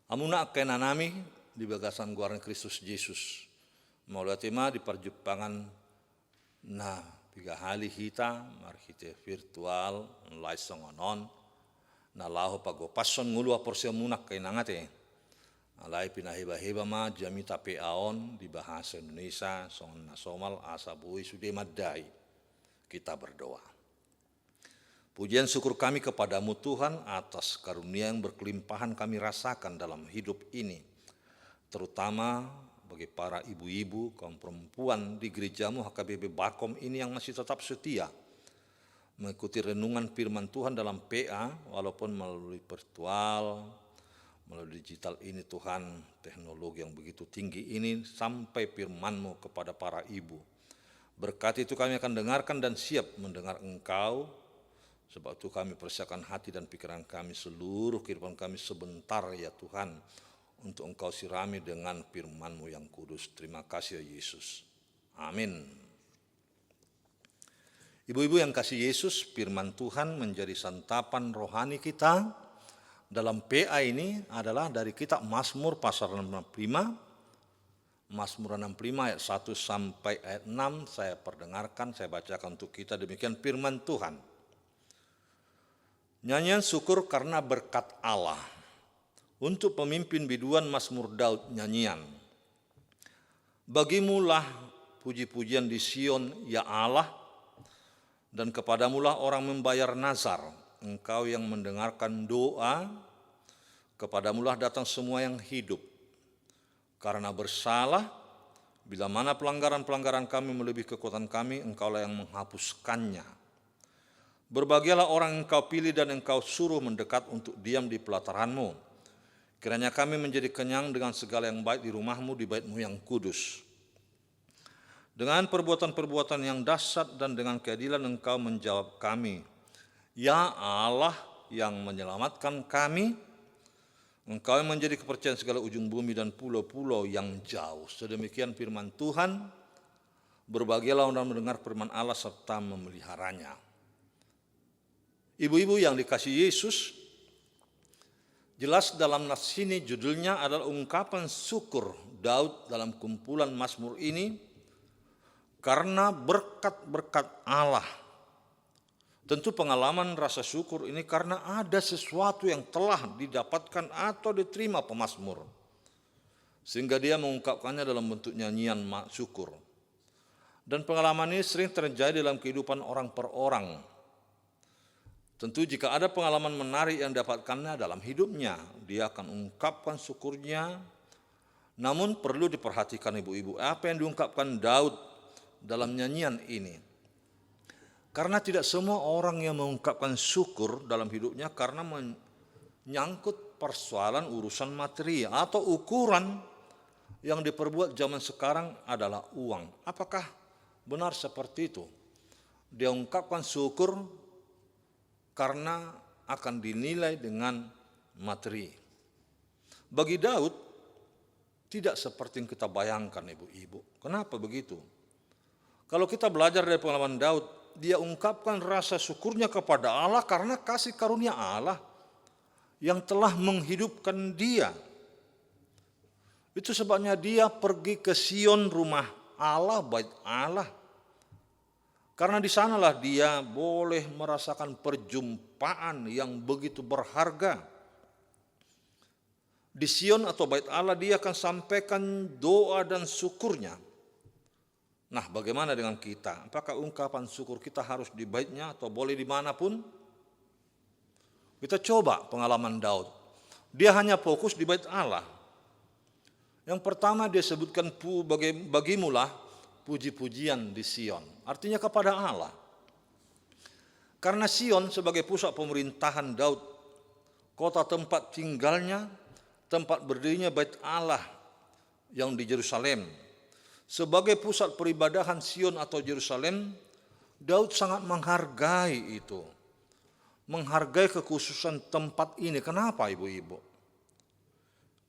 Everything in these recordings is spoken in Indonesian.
Amuna kenanami di bagasan guaran Kristus Yesus. Melalui tema di perjumpaan na tiga hali hita marhite virtual live songonon na laho pagopason ngulua porsi munak kenangate. Alai pinaheba-heba ma jamita peaon di bahasa Indonesia songon nasomal asabui sudah madai. Kita berdoa. Pujian syukur kami kepadamu Tuhan atas karunia yang berkelimpahan kami rasakan dalam hidup ini. Terutama bagi para ibu-ibu, kaum perempuan di gerejamu HKBP Bakom ini yang masih tetap setia mengikuti renungan firman Tuhan dalam PA walaupun melalui virtual, melalui digital ini Tuhan, teknologi yang begitu tinggi ini sampai firman-Mu kepada para ibu. Berkat itu kami akan dengarkan dan siap mendengar Engkau. Sebab itu kami persiapkan hati dan pikiran kami, seluruh kehidupan kami sebentar ya Tuhan, untuk Engkau sirami dengan firman-Mu yang kudus. Terima kasih ya Yesus. Amin. Ibu-ibu yang kasih Yesus, firman Tuhan menjadi santapan rohani kita. Dalam PA ini adalah dari kitab Mazmur pasal 65. Mazmur 65 ayat 1 sampai ayat 6 saya perdengarkan, saya bacakan untuk kita, demikian firman Tuhan. Nyanyian syukur karena berkat Allah. Untuk pemimpin biduan Mazmur Daud nyanyian. Bagimulah puji-pujian di Sion ya Allah, dan kepadamulah orang membayar nazar. Engkau yang mendengarkan doa, kepadamulah datang semua yang hidup. Karena bersalah, bila mana pelanggaran-pelanggaran kami melebihi kekuatan kami, Engkaulah yang menghapuskannya. Berbahagialah orang yang Engkau pilih dan Engkau suruh mendekat untuk diam di pelataran-Mu. Kiranya kami menjadi kenyang dengan segala yang baik di rumah-Mu, di bait-Mu yang kudus. Dengan perbuatan-perbuatan yang dahsyat dan dengan keadilan Engkau menjawab kami. Ya Allah yang menyelamatkan kami, Engkau yang menjadi kepercayaan segala ujung bumi dan pulau-pulau yang jauh. Sedemikian firman Tuhan. Berbahagialah orang mendengar firman Allah serta memeliharanya. Ibu-ibu yang dikasihi Yesus, jelas dalam nas ini judulnya adalah ungkapan syukur Daud dalam kumpulan Mazmur ini karena berkat-berkat Allah. Tentu pengalaman rasa syukur ini karena ada sesuatu yang telah didapatkan atau diterima pemazmur, sehingga dia mengungkapkannya dalam bentuk nyanyian syukur. Dan pengalaman ini sering terjadi dalam kehidupan orang per orang. Tentu jika ada pengalaman menarik yang didapatkannya dalam hidupnya, dia akan ungkapkan syukurnya. Namun perlu diperhatikan ibu-ibu, apa yang diungkapkan Daud dalam nyanyian ini. Karena tidak semua orang yang mengungkapkan syukur dalam hidupnya karena menyangkut persoalan urusan materi atau ukuran yang diperbuat zaman sekarang adalah uang. Apakah benar seperti itu? Dia ungkapkan syukur karena akan dinilai dengan materi. Bagi Daud, tidak seperti yang kita bayangkan ibu-ibu. Kenapa begitu? Kalau kita belajar dari pengalaman Daud, dia ungkapkan rasa syukurnya kepada Allah karena kasih karunia Allah yang telah menghidupkan dia. Itu sebabnya dia pergi ke Sion, rumah Allah, bait Allah. Karena di sanalah dia boleh merasakan perjumpaan yang begitu berharga. Di Sion atau bait Allah dia akan sampaikan doa dan syukurnya. Nah, bagaimana dengan kita? Apakah ungkapan syukur kita harus di baitnya atau boleh dimanapun? Kita coba pengalaman Daud. Dia hanya fokus di bait Allah. Yang pertama dia sebutkan bagimulah puji-pujian di Sion. Artinya kepada Allah. Karena Sion sebagai pusat pemerintahan Daud, kota tempat tinggalnya, tempat berdirinya bait Allah yang di Yerusalem. Sebagai pusat peribadahan Sion atau Yerusalem, Daud sangat menghargai itu. Menghargai kekhususan tempat ini. Kenapa ibu-ibu?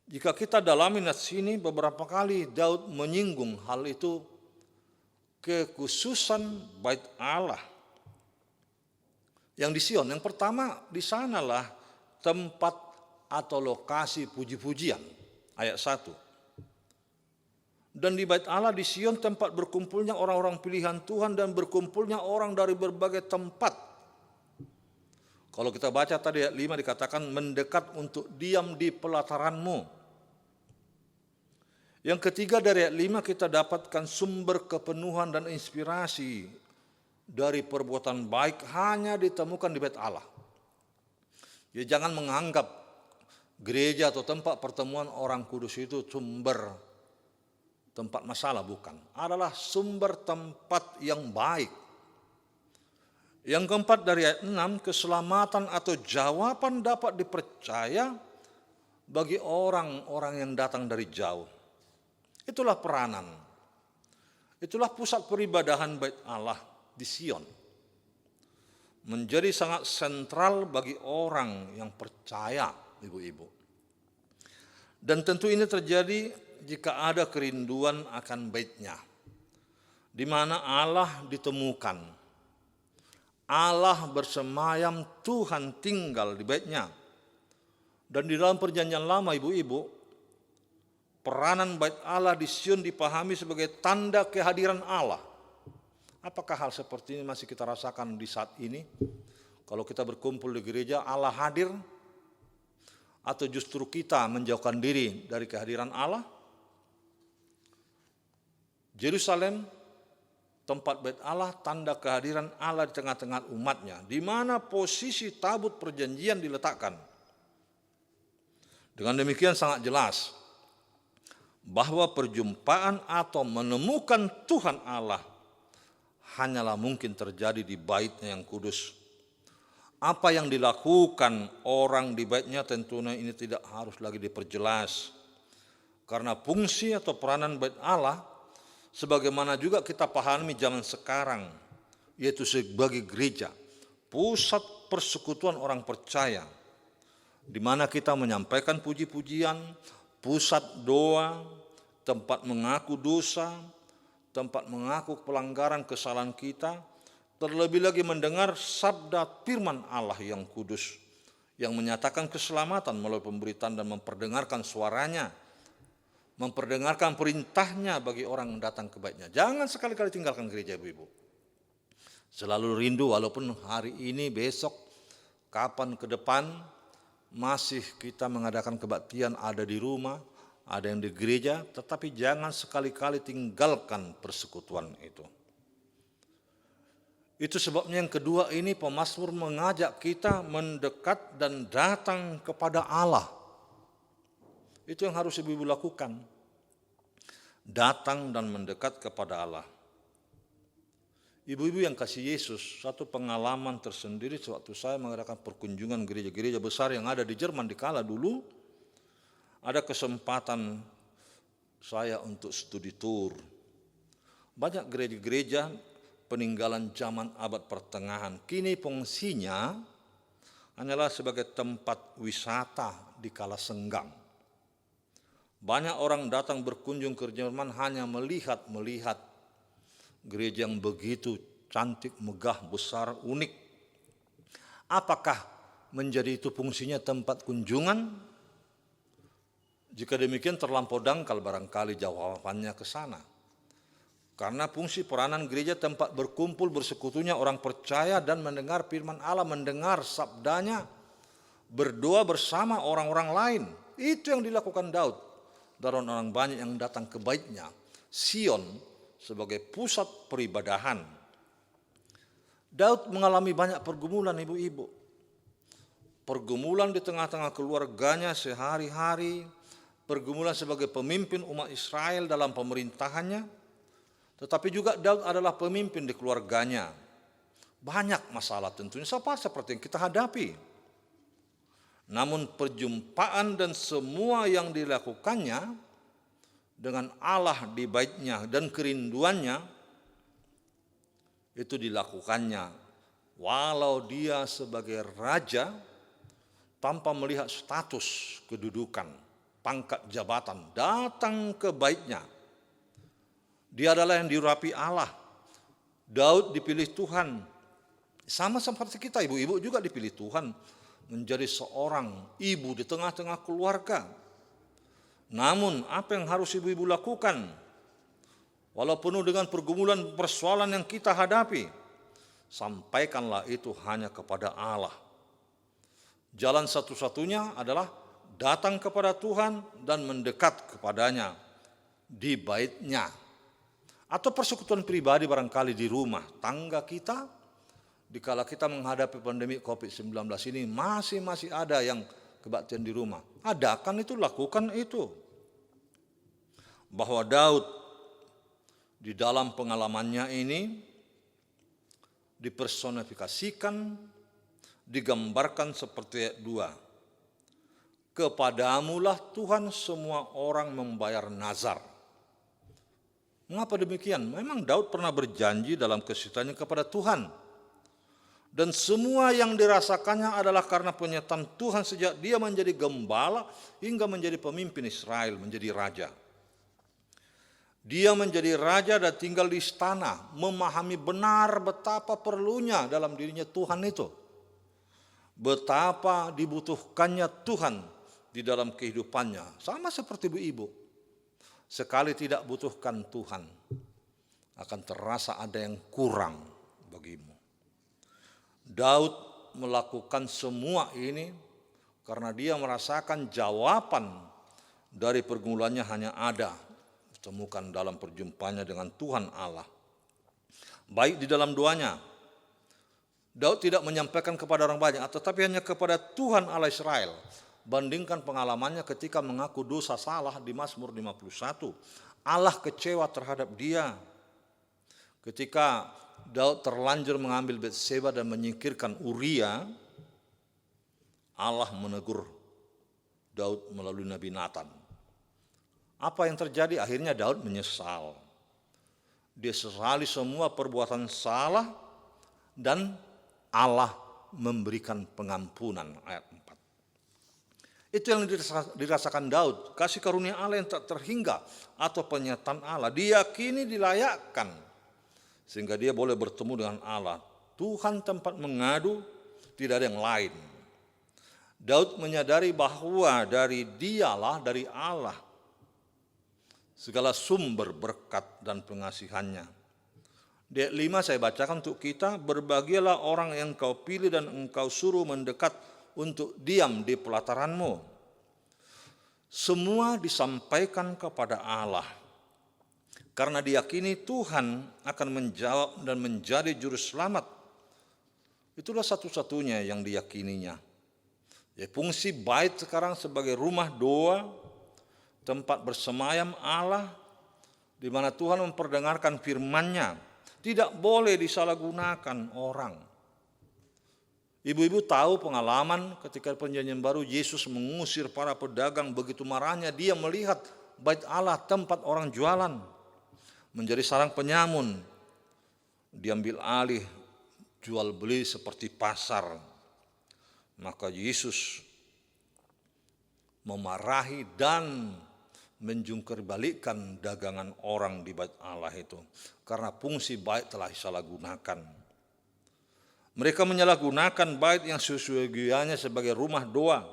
Jika kita dalami nas ini, beberapa kali Daud menyinggung hal itu, kekhususan bait Allah yang di Sion. Yang pertama, di sanalah tempat atau lokasi puji-pujian. Ayat 1. Dan di bait Allah di Sion tempat berkumpulnya orang-orang pilihan Tuhan dan berkumpulnya orang dari berbagai tempat. Kalau kita baca tadi ayat 5 dikatakan mendekat untuk diam di pelataranmu. Yang ketiga dari ayat 5 kita dapatkan sumber kepenuhan dan inspirasi dari perbuatan baik hanya ditemukan di bait Allah. Ya, jangan menganggap gereja atau tempat pertemuan orang kudus itu sumber tempat masalah, bukan. Adalah sumber tempat yang baik. Yang keempat dari ayat 6, keselamatan atau jawaban dapat dipercaya bagi orang-orang yang datang dari jauh. Itulah peranan. Itulah pusat peribadahan bait Allah di Sion. Menjadi sangat sentral bagi orang yang percaya, ibu-ibu. Dan tentu ini terjadi jika ada kerinduan akan bait-Nya, di mana Allah ditemukan, Allah bersemayam, Tuhan tinggal di bait-Nya. Dan di dalam perjanjian lama, ibu-ibu, peranan bait Allah di Sion dipahami sebagai tanda kehadiran Allah. Apakah hal seperti ini masih kita rasakan di saat ini? Kalau kita berkumpul di gereja, Allah hadir, atau justru kita menjauhkan diri dari kehadiran Allah? Yerusalem, tempat bait Allah, tanda kehadiran Allah di tengah-tengah umatnya, di mana posisi tabut perjanjian diletakkan. Dengan demikian sangat jelas bahwa perjumpaan atau menemukan Tuhan Allah hanyalah mungkin terjadi di bait-Nya yang kudus. Apa yang dilakukan orang di bait-Nya tentunya ini tidak harus lagi diperjelas. Karena fungsi atau peranan bait Allah sebagaimana juga kita pahami zaman sekarang, yaitu sebagai gereja, pusat persekutuan orang percaya, di mana kita menyampaikan puji-pujian, pusat doa, tempat mengaku dosa, tempat mengaku pelanggaran kesalahan kita, terlebih lagi mendengar sabda firman Allah yang kudus, yang menyatakan keselamatan melalui pemberitaan dan memperdengarkan suaranya, memperdengarkan perintahnya bagi orang yang datang ke bait-Nya. Jangan sekali-kali tinggalkan gereja, ibu-ibu. Selalu rindu walaupun hari ini, besok, kapan ke depan masih kita mengadakan kebaktian, ada di rumah, ada yang di gereja, tetapi jangan sekali-kali tinggalkan persekutuan itu. Itu sebabnya yang kedua ini pemazmur mengajak kita mendekat dan datang kepada Allah. Itu yang harus ibu-ibu lakukan. Datang dan mendekat kepada Allah. Ibu-ibu yang kasih Yesus, satu pengalaman tersendiri sewaktu saya mengadakan perkunjungan gereja-gereja besar yang ada di Jerman di kala dulu. Ada kesempatan saya untuk studi tour. Banyak gereja-gereja peninggalan zaman abad pertengahan. Kini fungsinya hanyalah sebagai tempat wisata di kala senggang. Banyak orang datang berkunjung ke Jerman hanya melihat gereja yang begitu cantik, megah, besar, unik. Apakah menjadi itu fungsinya tempat kunjungan? Jika demikian terlampau dangkal barangkali jawabannya ke sana. Karena fungsi peranan gereja tempat berkumpul bersekutunya orang percaya dan mendengar firman Allah, mendengar sabdanya, berdoa bersama orang-orang lain. Itu yang dilakukan Daud. Dan orang banyak yang datang ke bait-Nya, Sion, sebagai pusat peribadahan. Daud mengalami banyak pergumulan, ibu-ibu. Pergumulan di tengah-tengah keluarganya sehari-hari, pergumulan sebagai pemimpin umat Israel dalam pemerintahannya, tetapi juga Daud adalah pemimpin di keluarganya. Banyak masalah tentunya, sama seperti yang kita hadapi. Namun perjumpaan dan semua yang dilakukannya dengan Allah di bait-Nya dan kerinduannya, itu dilakukannya walau dia sebagai raja tanpa melihat status kedudukan, pangkat jabatan, datang ke bait-Nya. Dia adalah yang diurapi Allah. Daud dipilih Tuhan. Sama seperti kita, ibu-ibu juga dipilih Tuhan. menjadi seorang ibu di tengah-tengah keluarga. Namun apa yang harus ibu-ibu lakukan? Walau penuh dengan pergumulan persoalan yang kita hadapi, sampaikanlah itu hanya kepada Allah. Jalan satu-satunya adalah datang kepada Tuhan dan mendekat kepadanya di bait-Nya. Atau persekutuan pribadi barangkali di rumah tangga kita, dikala kita menghadapi pandemi COVID-19 ini masih ada yang kebaktian di rumah. Adakan itu, lakukan itu. Bahwa Daud di dalam pengalamannya ini dipersonifikasikan, digambarkan seperti ayat 2. Kepadamulah Tuhan semua orang membayar nazar. Mengapa demikian? Memang Daud pernah berjanji dalam kesetiaannya kepada Tuhan. Dan semua yang dirasakannya adalah karena penyertaan Tuhan sejak dia menjadi gembala hingga menjadi pemimpin Israel, menjadi raja. Dia menjadi raja dan tinggal di istana, memahami benar betapa perlunya dalam dirinya Tuhan itu. Betapa dibutuhkannya Tuhan di dalam kehidupannya. Sama seperti ibu-ibu. Sekali tidak butuhkan Tuhan, akan terasa ada yang kurang bagimu. Daud melakukan semua ini karena dia merasakan jawaban dari pergumulannya hanya ada temukan dalam perjumpaannya dengan Tuhan Allah. Baik di dalam doanya, Daud tidak menyampaikan kepada orang banyak, tetapi hanya kepada Tuhan Allah Israel. Bandingkan pengalamannya ketika mengaku dosa salah di Mazmur 51. Allah kecewa terhadap dia. Ketika Daud terlanjur mengambil Batseba dan menyingkirkan Uria, Allah menegur Daud melalui Nabi Nathan. Apa yang terjadi? Akhirnya Daud menyesal. Dia sesali semua perbuatan salah dan Allah memberikan pengampunan. Ayat 4. Itu yang dirasakan Daud. Kasih karunia Allah yang tak terhingga atau penyertaan Allah. Diyakini, dilayakkan. Sehingga dia boleh bertemu dengan Allah. Tuhan tempat mengadu, tidak ada yang lain. Daud menyadari bahwa dari dialah, dari Allah, segala sumber berkat dan pengasihannya. Di ayat 5 saya bacakan untuk kita. Berbahagialah orang yang engkau pilih dan engkau suruh mendekat untuk diam di pelataranmu. Semua disampaikan kepada Allah. Karena diyakini Tuhan akan menjawab dan menjadi juru selamat. Itulah satu-satunya yang diyakininya. Ya, fungsi bait sekarang sebagai rumah doa, tempat bersemayam Allah, di mana Tuhan memperdengarkan firman-Nya, tidak boleh disalahgunakan orang. Ibu-ibu tahu pengalaman ketika perjanjian baru Yesus mengusir para pedagang, begitu marahnya dia melihat bait Allah, tempat orang jualan, menjadi sarang penyamun. Diambil alih, jual beli seperti pasar. Maka Yesus memarahi dan menjungkirbalikkan dagangan orang di bait Allah itu. Karena fungsi bait telah disalahgunakan. Mereka menyalahgunakan bait yang sesungguhnya sebagai rumah doa,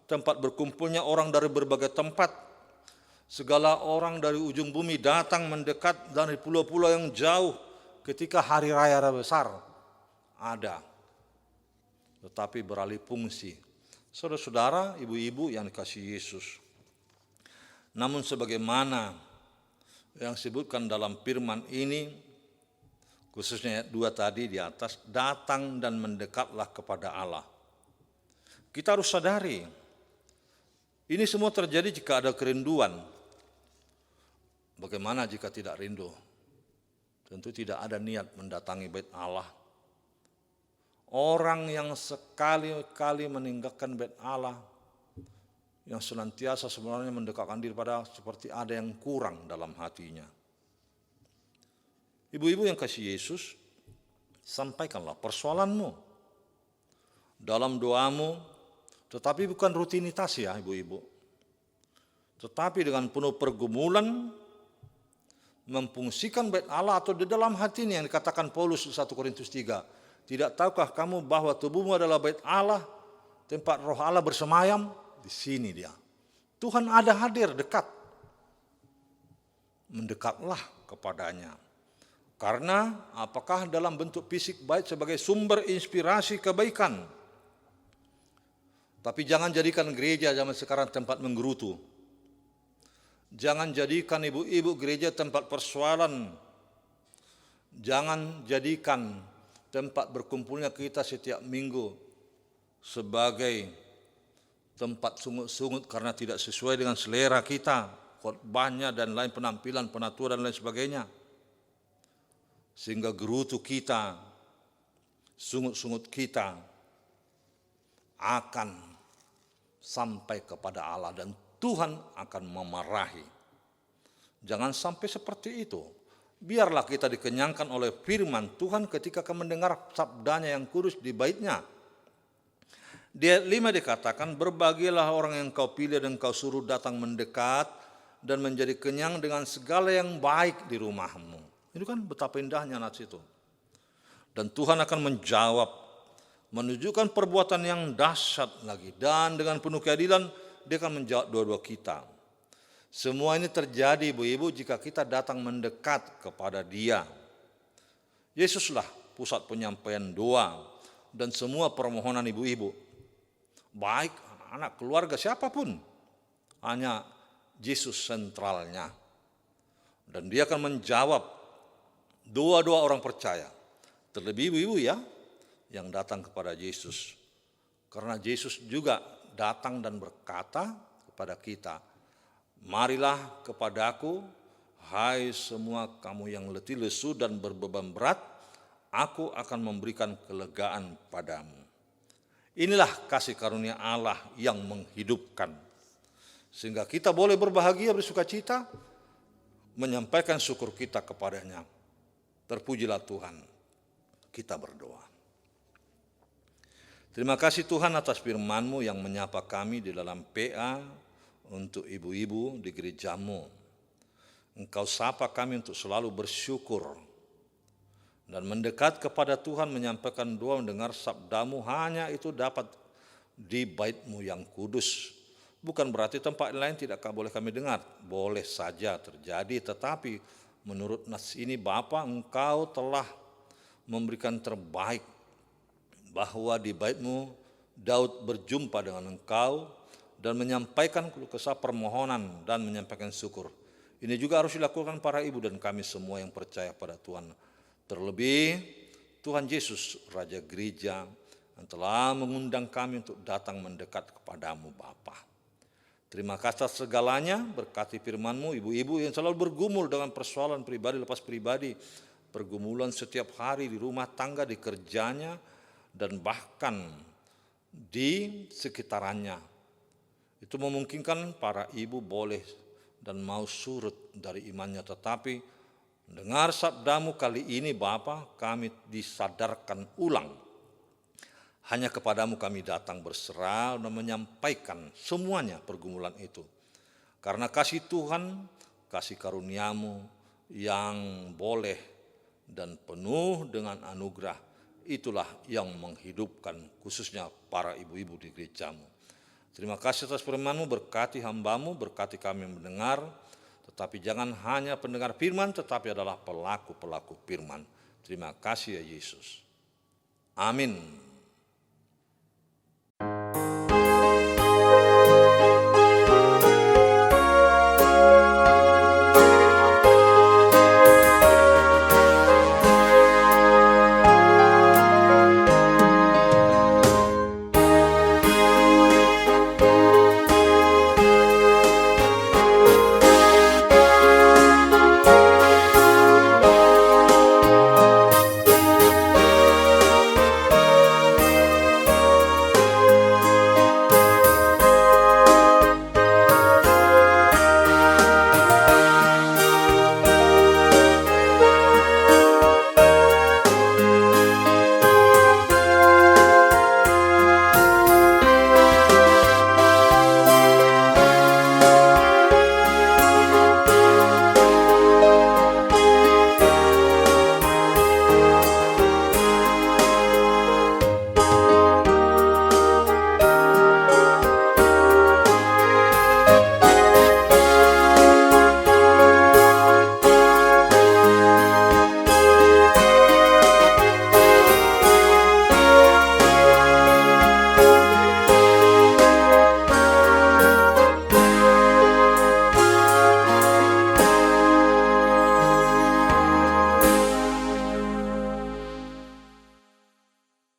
tempat berkumpulnya orang dari berbagai tempat. Segala orang dari ujung bumi datang mendekat dari pulau-pulau yang jauh ketika hari raya besar ada. Tetapi beralih fungsi. Saudara-saudara, ibu-ibu yang dikasihi Yesus. Namun sebagaimana yang disebutkan dalam firman ini, khususnya ayat 2 tadi di atas, datang dan mendekatlah kepada Allah. Kita harus sadari, ini semua terjadi jika ada kerinduan. Bagaimana jika tidak rindu? Tentu tidak ada niat mendatangi bait Allah. Orang yang sekali-kali meninggalkan bait Allah, yang senantiasa sebenarnya mendekatkan diri pada seperti ada yang kurang dalam hatinya. Ibu-ibu yang kasih Yesus, sampaikanlah persoalanmu dalam doamu, tetapi bukan rutinitas ya ibu-ibu. Tetapi dengan penuh pergumulan, memfungsikan bait Allah atau di dalam hati ini yang dikatakan Paulus 1 Korintus 3. Tidak tahukah kamu bahwa tubuhmu adalah bait Allah tempat roh Allah bersemayam, di sini dia. Tuhan ada hadir dekat. Mendekatlah kepadanya. Karena apakah dalam bentuk fisik baik sebagai sumber inspirasi kebaikan. Tapi jangan jadikan gereja zaman sekarang tempat menggerutu. Jangan jadikan ibu-ibu gereja tempat persoalan. Jangan jadikan tempat berkumpulnya kita setiap minggu sebagai tempat sungut-sungut karena tidak sesuai dengan selera kita, khotbahnya dan lain penampilan, penaturan dan lain sebagainya. Sehingga gerutu kita, sungut-sungut kita akan sampai kepada Allah dan Tuhan akan memarahi. Jangan sampai seperti itu. Biarlah kita dikenyangkan oleh firman Tuhan ketika akan mendengar sabdanya yang kudus di baitnya. Di ayat 5 dikatakan, berbahagialah orang yang kau pilih dan kau suruh datang mendekat dan menjadi kenyang dengan segala yang baik di rumahmu. Itu kan betapa indahnya nats itu. Dan Tuhan akan menjawab, menunjukkan perbuatan yang dahsyat lagi. Dan dengan penuh keadilan, dia akan menjawab doa-doa kita. Semua ini terjadi ibu-ibu jika kita datang mendekat kepada dia. Yesuslah pusat penyampaian doa dan semua permohonan ibu-ibu. Baik anak keluarga siapapun, hanya Yesus sentralnya. Dan dia akan menjawab doa-doa orang percaya. Terlebih ibu-ibu ya, yang datang kepada Yesus. Karena Yesus juga datang dan berkata kepada kita, marilah kepadaku, hai semua kamu yang letih lesu dan berbeban berat, aku akan memberikan kelegaan padamu. Inilah kasih karunia Allah yang menghidupkan. Sehingga kita boleh berbahagia, bersukacita, menyampaikan syukur kita kepadanya. Terpujilah Tuhan. Kita berdoa. Terima kasih Tuhan atas firman-Mu yang menyapa kami di dalam PA untuk ibu-ibu di gerejamu. Engkau sapa kami untuk selalu bersyukur dan mendekat kepada Tuhan, menyampaikan doa, mendengar sabdamu, hanya itu dapat di bait-Mu yang kudus. Bukan berarti tempat lain tidak boleh kami dengar, boleh saja terjadi, tetapi menurut nas ini Bapa, Engkau telah memberikan terbaik, bahwa di bait-Mu Daud berjumpa dengan Engkau dan menyampaikan keluh kesah permohonan dan menyampaikan syukur. Ini juga harus dilakukan para ibu dan kami semua yang percaya pada Tuhan. Terlebih Tuhan Yesus Raja Gereja yang telah mengundang kami untuk datang mendekat kepadamu Bapa. Terima kasih atas segalanya, berkati firman-Mu, ibu-ibu yang selalu bergumul dengan persoalan pribadi lepas pribadi, pergumulan setiap hari di rumah tangga, di kerjanya, dan bahkan di sekitarannya. Itu memungkinkan para ibu boleh dan mau surut dari imannya, tetapi dengar sabdamu kali ini Bapa, kami disadarkan ulang. Hanya kepadamu kami datang berserah dan menyampaikan semuanya pergumulan itu. Karena kasih Tuhan, kasih karunia-Mu yang boleh dan penuh dengan anugerah, itulah yang menghidupkan khususnya para ibu-ibu di gereja-Mu. Terima kasih atas firman-Mu, berkati hamba-Mu, berkati kami yang mendengar, tetapi jangan hanya pendengar firman, tetapi adalah pelaku-pelaku firman. Terima kasih ya Yesus. Amin.